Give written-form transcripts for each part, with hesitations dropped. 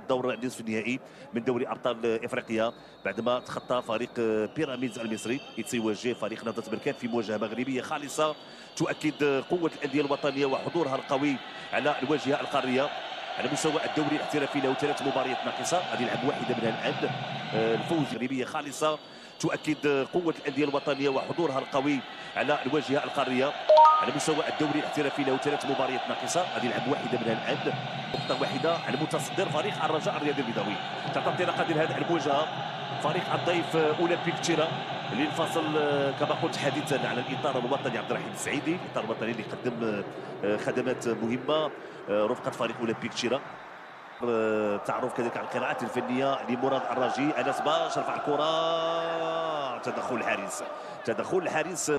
الدور نصف النهائي من دوري ابطال افريقيا بعدما تخطى فريق بيراميدز المصري يتواجه فريق نهضه بركان في مواجهه مغربيه خالصه تؤكد قوه الانديه الوطنيه وحضورها القوي على الواجهه القاريه. على مستوى الدوري الاحترافي له 3 مباريات ناقصه، غادي يلعب واحده منها الان. الفوز مغربيه خالصه تؤكد قوه الانديه الوطنيه وحضورها القوي على الواجهه القاريه. على مستوى الدوري الاحترافي له 3 مباريات ناقصه، غادي يلعب واحده منها الان. نقطه واحده على المتصدر فريق الرجاء الرياضي البيضاوي. تعطى انطلاقه ديال هذه المواجهه فريق الضيف اولمبيك تشيرا اللي انفصل كما قلت حديثا على الاطار الوطني عبد الرحيم السعيدي، الاطار الوطني اللي قدم خدمات مهمه رفقه فريق اولمبيك تشيرا. تعرف كذلك على القراءات الفنيه لمراد الراجي. انس باش رفع الكره، تدخل الحارس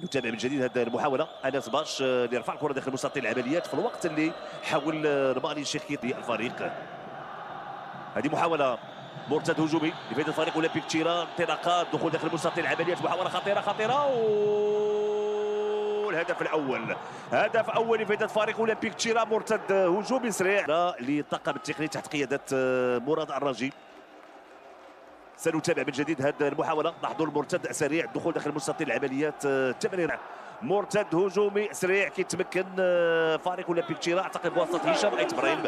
نتابع من جديد هذه المحاوله. انس باش اللي رفع الكره داخل مستطيل العمليات في الوقت اللي حاول رماني الشيخيطي الفريق. هذه محاوله مرتد هجومي لفائده فريق اولمبيك تشيرا، انطلاقات دخول داخل مستطيل العمليات، محاوله خطيره هدف اول لفائده فريق اولمبيك تشيرا، مرتد هجومي سريع للطاقم التقني تحت قياده مراد الراجي. سنتابع من جديد هذه المحاوله. لاحظوا المرتد سريع، الدخول داخل مستطيل العمليات، تمرير مرتد هجومي سريع كيتمكن فريق اولمبيك تشيرا اعتقد بواسطه هشام ايت ابراهيم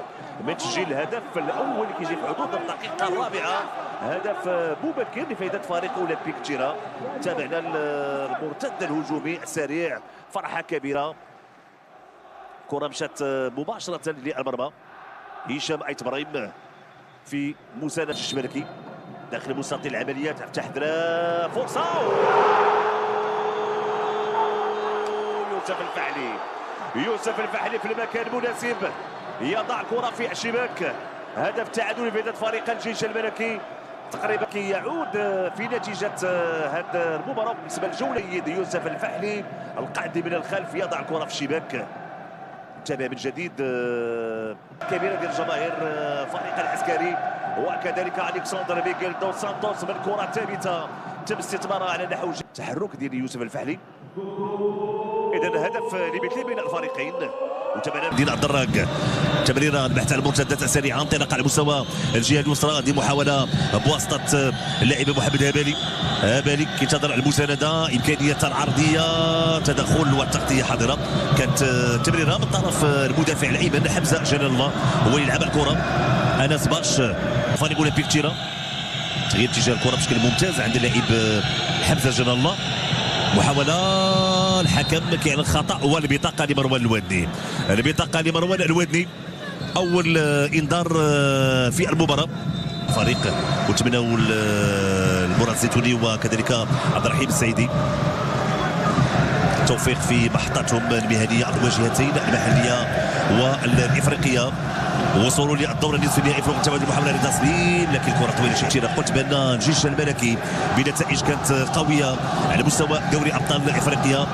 من تسجيل الهدف الاول اللي كيجي في حدود الدقيقه الرابعه. هدف مبكر لفائده فريق اولمبيك تشيرا. تابعنا المرتد الهجومي السريع، فرحه كبيره. كره مشات مباشره للمرمى. هشام ايت ابراهيم في مسانده الشمالكي داخل مستطيل العمليات، افتح فرصه يوسف الفحلي في المكان المناسب يضع الكره في الشباك. هدف تعادل لفائده فريق الجيش الملكي، تقريبا يعود في نتيجه هذه المباراه بالنسبه للجوله. يوسف الفحلي القاعد من الخلف يضع الكره في الشباك. نتابع من جديد كبيره ديال جماهير فريق العسكري وكذلك الكسندر ميغيل دو سانتوس من كره ثابته تم استثمارها على نحو تحرك ديال يوسف الفحلي. اذا هدف لمثل بين الفريقين. وتمرير ديال عبد الراق، تمريره البحث عن المرتدات السريعه، انطلاقه على مستوى الجهه اليسرى. هذه محاوله بواسطه اللاعب محمد هبالي كينتظر المسانده، امكانيه العرضيه، تدخل والتغطيه حاضره. كانت تمريره من طرف المدافع الايمن حمزه جلال الله، هو يلعب الكره. انس باش فريق اولمبيك تشيرا تغيير اتجاه الكره بشكل ممتاز عند اللاعب حمزه جلال الله. محاوله الحكم كيعلن خطا والبطاقه لمروان الودني. اول انذار في المباراه فريق، وتمناو المراد الزيتوني وكذلك عبد الرحيم السعيدي التوفيق في محطتهم المهنيه على الواجهتين المحليه والافريقيه، وصولوا للدور النصف النهائي في الوقت التوالي. محاوله للتصميم لكن الكره طويله شتيره. قلت بان الجيش الملكي بنتائج كانت قويه على مستوى دوري ابطال افريقيا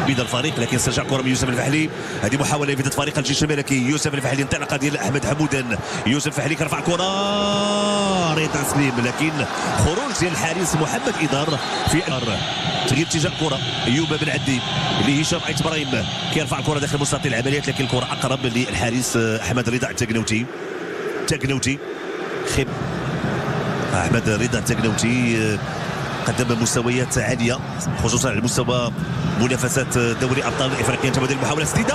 بيد الفريق، لكن استرجع كره من يوسف الفحلي. هذه محاوله لفائده فريق الجيش الملكي. يوسف الفحلي انطلاقه ديال احمد حمودان. يوسف الفحلي كرفع كره رضا سليم، لكن خروج ديال الحارس محمد إدار في تغيير اتجاه الكره. ايوب بن عدي لهشام ايت ابراهيم كيرفع الكره داخل مستطيل العمليات، لكن الكره اقرب للحارس احمد رضا التقنوتي. خيب احمد رضا التقنوتي قدم مستويات عاليه خصوصا على مستوى منافسات دوري ابطال افريقيا. تبادل المحاوله سديده،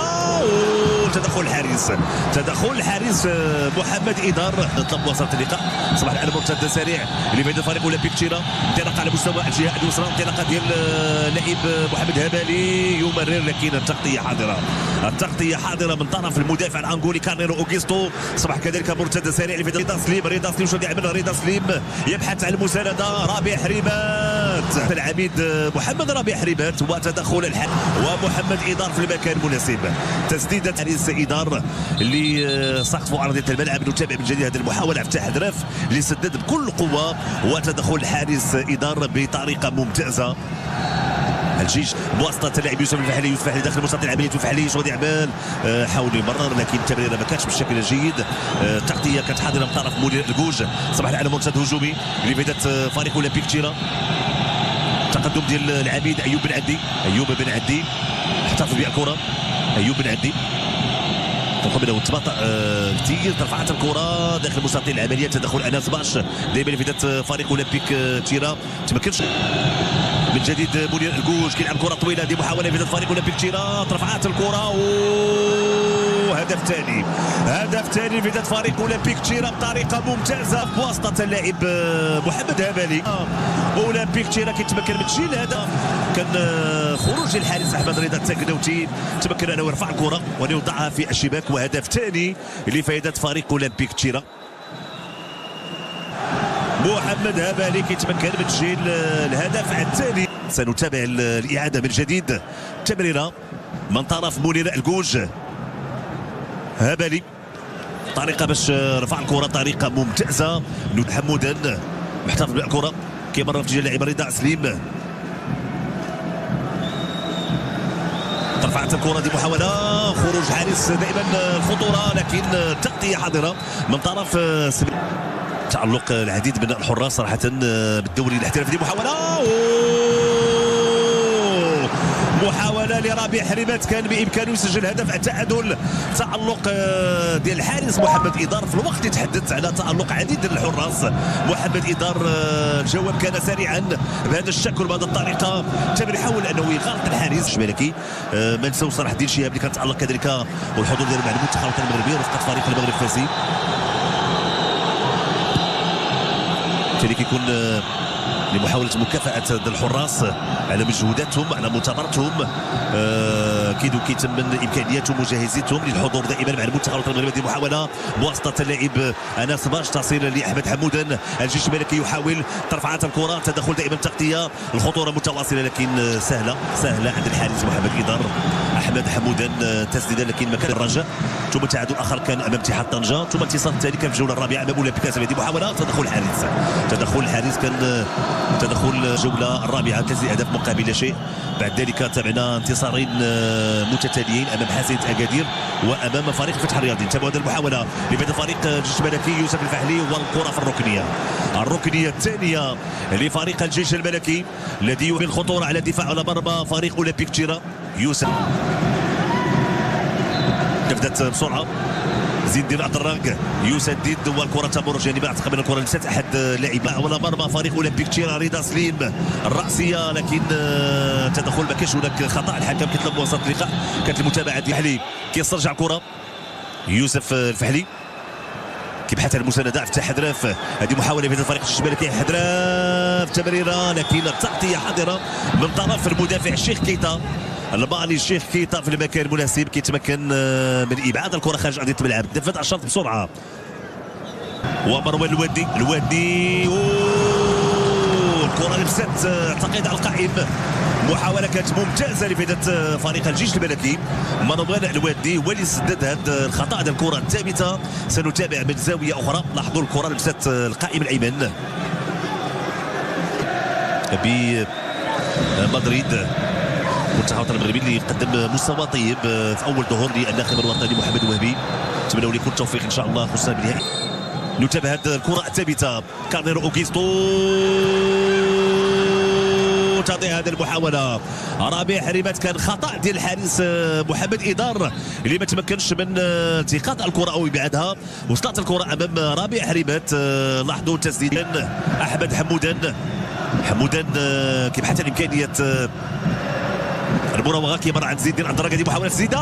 تدخل الحارس محمد إدار طلب وسط اللقاء. صباح الان مرتد سريع لفائده فريق اولمبيك تشيرا، انطلاقه على مستوى الجهه اليسرى، انطلاقه ديال اللاعب محمد هبالي يمرر، لكن التغطيه حاضره من طرف المدافع الانغولي كارنيرو اوغيستو. صباح كذلك مرتد سريع لفائده رضا سليم شو يعمل رضا سليم يبحث عن المسانده. رابع حريبات العميد محمد رابع حريبات وتدخل ومحمد إدار في المكان المناسب. تسديده حارس إدار اللي سقط فوق ارضيه الملعب. نتابع من جديد هذه المحاوله افتح هدف اللي سدد بكل قوه، وتدخل الحارس إدار بطريقه ممتازه. الجيش بواسطه اللاعب يوسف الفحلي داخل مستطيل العمليه. الفحلي شغل يعمل، حاول يمرر لكن التمريره ما كانتش بالشكل الجيد. التغطيه كانت حاضره من طرف مولي الكوج. صباح العالم مرتد هجومي لفائده فريق اولمبيك تشيرا. تقدم ديال العميد ايوب بن عدي احتفظ بالكره. ايوب بن عدي تقوم تباطأ كثير. ترفعت الكره داخل المستطيل العمليه، تدخل انس باش دائما لفائده فريق اولمبيك تشيرا. تمكنش من جديد منير الكوج كيلعب كره طويله، هذه محاوله لفائده فريق اولمبيك تشيرا. رفعت الكره وهدف ثاني، هدف ثاني لفائده فريق اولمبيك تشيرا بطريقه ممتازه بواسطه اللاعب محمد هبالي. اولمبيك تشيرا كيتمكن من تسجيل هدف، كان خروج الحارس احمد رضا التكنوتي، تمكن انه يرفع الكره ويوضعها في الشباك، وهدف ثاني لفائده فريق اولمبيك تشيرا. محمد هبالي كيتمكن من تسجيل الهدف الثاني. سنتابع الاعاده من جديد، تمريره من طرف منير الكوج. هبالي طريقه باش رفع الكره طريقه ممتازه. حمودان محتفظ بالكره، كيمرر في اتجاه اللاعب رضا سليم. رفعت الكره، دي محاوله خروج حارس دائما الخطوره، لكن تغطيه حاضره من طرف سليم. تعلق العديد من الحراس صراحه بالدوري الاحترافي. دي محاولة لربيع حريمات، كان بإمكانه يسجل هدف التعادل. تعلق ديال الحارس محمد إدار في الوقت اللي تحدثت على تعلق عديد الحراس. محمد إدار الجواب كان سريعا بهذا الشكل بهذه الطريقة، تم يحاول أنه يغلط الحارس الشمالكي. ما نساو صراحة الدين شهاب اللي كان تعلق كذلك والحضور ديالو مع المنتخب المغربي رفقة فريق المغرب الفاسي. بالتالي كيكون لمحاولة مكافأة الحراس على مجهوداتهم، على مثابرتهم، كيدو كيتم من إمكانياتهم وجاهزيتهم للحضور دائما مع المنتخب المغربي. هذه محاولة بواسطة اللاعب أنس باش تصل لأحمد حمودان. الجيش الملكي يحاول ترفعات الكرة، تدخل دائما تغطية، الخطورة متواصلة لكن سهلة عند الحارس محمد إدار. أحمد حمودان تسديدة لكن مكان الرجاء، ثم تعادل آخر كان أمام اتحاد طنجة، ثم انتصار ثاني كان في الجولة الرابعة أمام أولمبيك. هذه محاولة تدخل الحارس كان تدخل الجولة الرابعة، 3 أهداف مقابل لا شيء. بعد ذلك تابعنا انتصارين متتاليين أمام حسنة أكادير وأمام فريق فتح الرياضي. تابعوا هذه المحاولة لبدء فريق الجيش الملكي يوسف الفحلي، والكرة في الركنية الثانية لفريق الجيش الملكي الذي يمثل الخطورة على الدفاع على مرمى فريق أولمبيك تشيرا. يوسف بدات بسرعة، زين الدين الدراك يسدد والكره تمر جانبا. اعتقد ان الكره لمست احد لاعبين على مرمى فريق اولمبيك تشيرا رضا سليم الراسيه، لكن تدخل ما كانش هناك خطا. الحكم كيطلب وسط اللقاء، كانت المتابعه ديال الفحلي كيسترجع الكره. يوسف الفحلي كيبحث عن المسانده في حدراف. هذه محاوله في الفريق الشمالي حدراف، تمريره لكن التغطيه حاضره من طرف المدافع الشيخ كيتا. المالي الشيخ كيتا في المكان المناسب كيتمكن من ابعاد الكره خارج ارضيه الملعب. دفت الشرط بسرعه، ومروان الوادي الكره لمست اعتقد على القائم. محاوله كانت ممتازه لفائده فريق الجيش الملكي. مروان الوادي هو اللي سدد هذا الخطا، هذه الكره الثابته. سنتابع من زاويه اخرى. لاحظوا الكره لمست القائم الايمن بمدريد. المنتخب المغربي اللي قدم مستوى طيب في اول ظهور للناخب الوطني محمد وهبي، نتمنوا لكم التوفيق ان شاء الله خصوصا بالنهائي. نتابع هذه الكره الثابته، كارنيرو اوغيستو تضيع هذه المحاوله. ربيع حريمات كان خطا ديال الحارس محمد إدار اللي ما تمكنش من التقاط الكره او ابعادها. وصلت الكره امام ربيع حريمات. لاحظوا تسديد احمد حمودان كيبحث عن امكانيه المراوغه، كيمر عند زيد الدراك. هذه محاوله تسديده،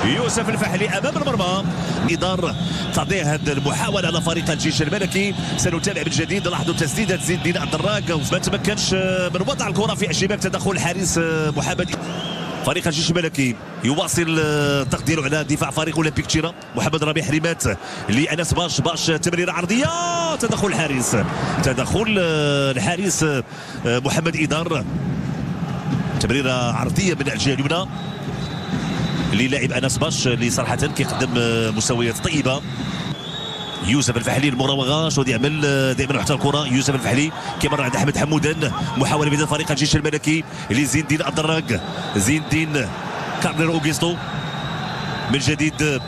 يوسف الفحلي امام المرمى. إدار تضيع هذه المحاوله على فريق الجيش الملكي. سنتابع من جديد. لاحظوا تسديده زيد الدين الدراك، ما تمكنش من وضع الكره في الشباك. تدخل الحارس محمد. فريق الجيش الملكي يواصل تقديره على دفاع فريق اولمبيك تشيرا. محمد ربيع حريمات لانس باش تمريره عرضيه، تدخل الحارس محمد إدار. تمريره عرضيه من الجهه اليمنى للاعب انس باش اللي صراحه كيقدم مستويات طيبه. يوسف الفحلي المراوغه شو يعمل دائما حتى الكره. يوسف الفحلي كيمر عند احمد حمودان. محاوله بدايه فريق الجيش الملكي لزين الدين الدراك. زين الدين كارنيرو اوغيستو من جديد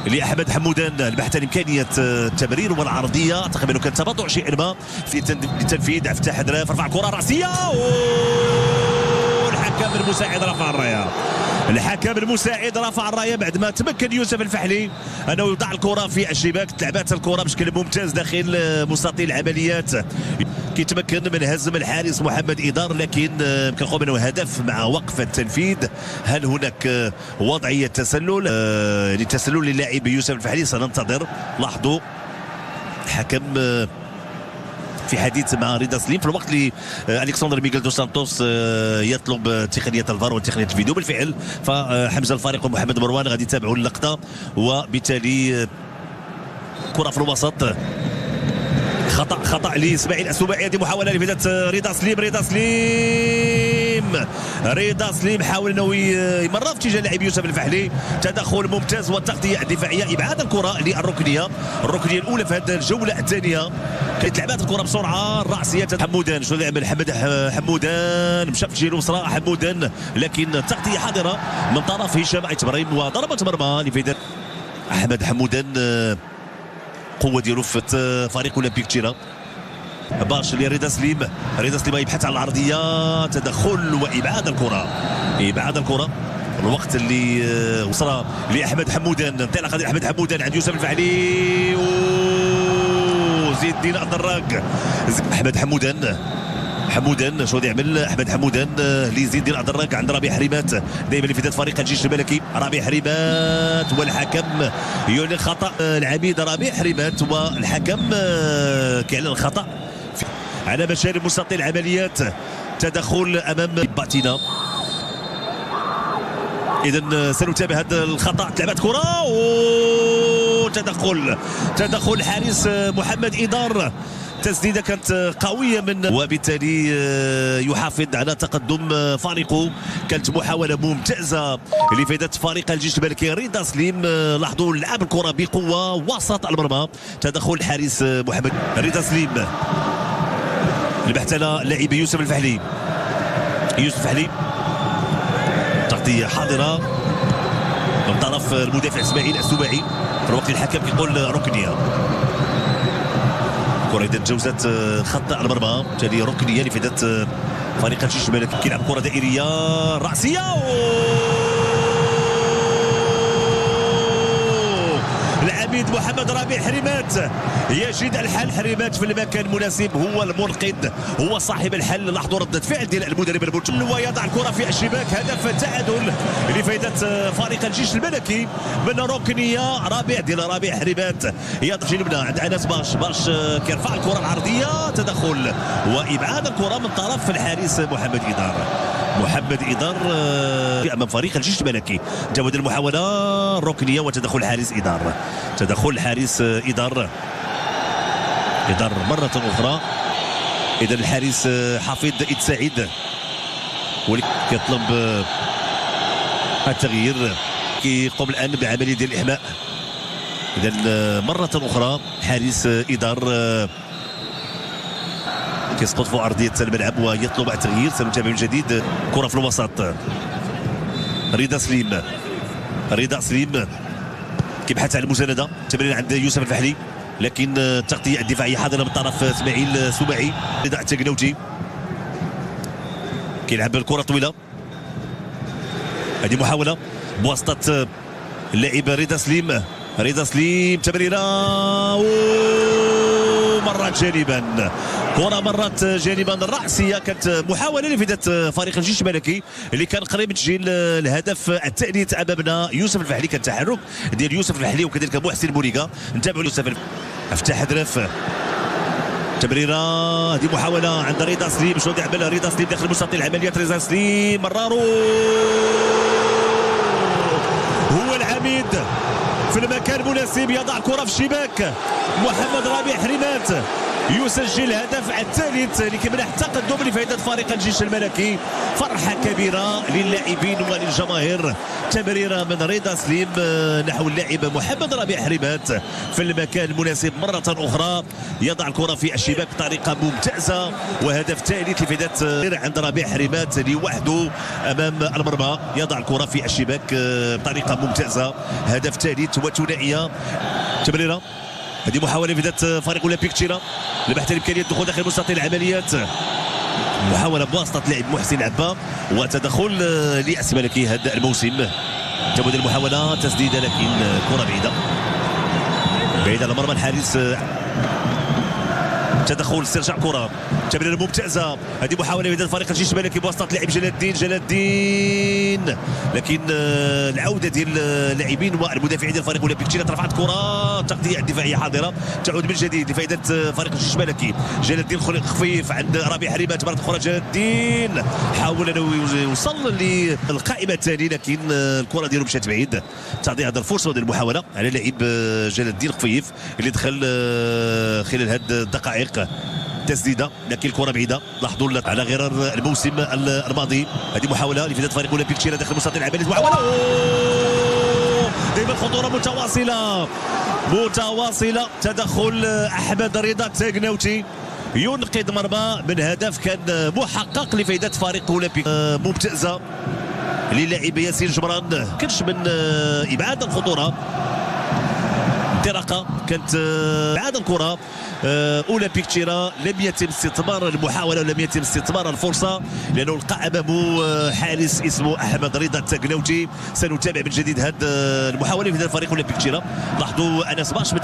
لاحمد حمودان. البحث عن امكانيه التمرير والعرضيه. اعتقد انه كان تباطؤ شيئا ما في التنفيذ. فتح حدراف رفع كره راسيه، الحكم المساعد رفع الرايه. الحكم المساعد رفع الرايه بعد ما تمكن يوسف الفحلي انه يوضع الكره في الشباك. تلعبات الكره بشكل ممتاز داخل مستطيل العمليات، كيتمكن من هزم الحارس محمد إدار، لكن كنقول انه هدف مع وقف التنفيذ. هل هناك وضعيه تسلل للتسلل للاعب يوسف الفحلي؟ سننتظر. لاحظوا الحكم في حديث مع رضا سليم في الوقت اللي الكسندر ميغيل دو سانتوس يطلب تقنيه الفار وتقنيه الفيديو. بالفعل فحمزه الفريق ومحمد مروان غادي يتابعوا اللقطه، وبالتالي كره في الوسط. خطا لاسماعيل السباعي. هذه محاوله لفائده رضا سليم حاول انه يمرر في اتجاه لاعب يوسف الفحلي. تدخل ممتاز والتغطيه الدفاعيه، ابعاد الكره للركنيه الاولى في هذه الجوله الثانيه. كانت لعبات الكره بسرعه. الراسيه حمودان، شنو يعمل حمودان؟ مشى في الجهه اليسرى حمودان، لكن التغطيه حاضره من طرف هشام ايت ابراهيم، وضربه مرمى لفائده احمد حمودان. قوه ديالو في فريق اولمبيك تيرا. باش لرضا سليم يبحث عن العرضيه، تدخل وابعاد الكره. الوقت اللي وصل لاحمد حمودان، انطلاقه احمد حمودان عند يوسف الفحلي وزيد الدين الدراك. احمد حمودان شو يعمل احمد حمودان لزيد الدين الدراك عند ربيع حريمات، دائما لفتاه فريق الجيش الملكي. ربيع حريمات والحكم يعلن خطا العميد ربيع حريمات، والحكم كيعلن الخطا على مشارف مستطيل العمليات. تدخل امام باتينا. اذا سنتابع هذا الخطا. لعبت كره تدخل الحارس محمد إدار. تسديده كانت قويه من، وبالتالي يحافظ على تقدم فريقه. كانت محاوله ممتازه لفائده فريق الجيش الملكي. رضا سليم لاحظوا لعب الكره بقوه وسط المرمى. تدخل الحارس محمد رضا سليم. البحث على لاعب يوسف الفحلي. تغطيه حاضره من طرف المدافع اسماعيل السباعي. في الوقت الحكم كيقول ركنيه. كرة إذا تجاوزت خط المرمى، بالتالي ركنيه لفائده فريق الجيش الملكي. كيلعب كرة دائريه راسيه العميد محمد ربيع حريمات يجد الحل. حريمات في المكان المناسب، هو المنقذ، هو صاحب الحل. لاحظوا ردة فعل ديال المدرب المنتخب ويضع الكرة في الشباك. هدف تعادل لفائدة فريق الجيش الملكي من ركنية ربيع حريمات. يضع جنبنا عند انس باش كيرفع الكرة العرضية. تدخل وابعاد الكرة من طرف الحارس محمد إدار امام فريق الجيش الملكي. جاود المحاولة ركنية وتدخل الحارس إدار مرة أخرى. إذا الحارس حافظ إيد سعيد كيطلب التغيير، كيقوم الآن بعملية ديال الإحماء. إذا مرة أخرى حارس إدار كيسقط فوق أرضية الملعب ويطلب التغيير. سنتابع من جديد. كرة في الوسط. رضا سليم كيبحث على المساندة. تمرير عند يوسف الفحلي، لكن التغطية الدفاعية حاضرة من طرف اسماعيل السباعي. رضا التقنوتي كيلعب الكرة طويلة. هذه محاولة بواسطة اللاعب رضا سليم. تمريرة مرت جانبا. كرة مرت جانبا الرأسية. كانت محاولة لفائدة فريق الجيش الملكي اللي كان قريب من تسجيل الهدف الثالث امامنا. يوسف الفحلي، كان تحرك ديال يوسف الفحلي وكذلك محسن بوريكا. نتابعوا يوسف افتح درف. تمريرة، هذه محاولة عند رضا سليم. شنو يعمل رضا سليم داخل مستطيل العمليات؟ رضا سليم مرارو هو العميد في المكان المناسب، يضع الكرة في الشباك. محمد ربيع حريمات يسجل الهدف الثالث اللي كيمنح التقدم لفائدة فريق الجيش الملكي. فرحة كبيرة للاعبين وللجماهير. تمريرة من رضا سليم نحو اللاعب محمد ربيع حريمات في المكان المناسب. مرة أخرى يضع الكرة في الشباك بطريقة ممتازة، وهدف ثالث لفائدة عند ربيع حريمات لوحده أمام المرمى. يضع الكرة في الشباك بطريقة ممتازة. هدف ثالث وثنائية. تمريرة، هذه محاولة لفائدة فريق اولمبيك تيرا لبحث عن امكانيه الدخول داخل مستطيل العمليات. محاولة بواسطة لاعب محسن عبا وتدخل لأس ملكي هذا الموسم. تبدأ المحاولة تسديدة لكن كرة بعيدة على مرمى الحارس. تدخل استرجاع كرة تمريرة ممتازة. هذه محاولة من فريق الجيش الملكي بواسطة لاعب جلال الدين لكن العودة ديال اللاعبين والمدافعين ديال الفريق اولمبيك تيرات رفعت كرة تغطية دفاعية حاضرة تعود من جديد لفائدة فريق الجيش الملكي. جلال الدين خفيف عند ربيع حريمات مرة أخرى. جلال الدين حاول انه يوصل للقائمة الثانية لكن الكرة ديالو مشات بعيد. تعطي هذا الفرصة وديال المحاولة على لاعب جلال الدين خفيف اللي دخل خلال هذه الدقائق. تسديده لكن الكره بعيده. لاحظوا على غرار الموسم الماضي. هذه محاوله لفائده فريق اولمبيك تشيرا داخل مستطيل العمل. محاوله دائما خطوره متواصله. تدخل احمد رضا التاكناوتي ينقذ مرمى من هدف كان محقق لفائده فريق اولمبيك. ممتازه للاعب ياسين جبران كرش من ابعاد الخطوره. انطلاقه كانت بعد الكره. اولمبيك تشيرا لم يتم استثمار المحاوله ولم يتم استثمار الفرصه لانه لقى امامه حارس اسمه احمد رضا التاكناوتي. سنتابع من جديد هذه المحاوله في فريق اولمبيك تشيرا. لاحظوا انس باش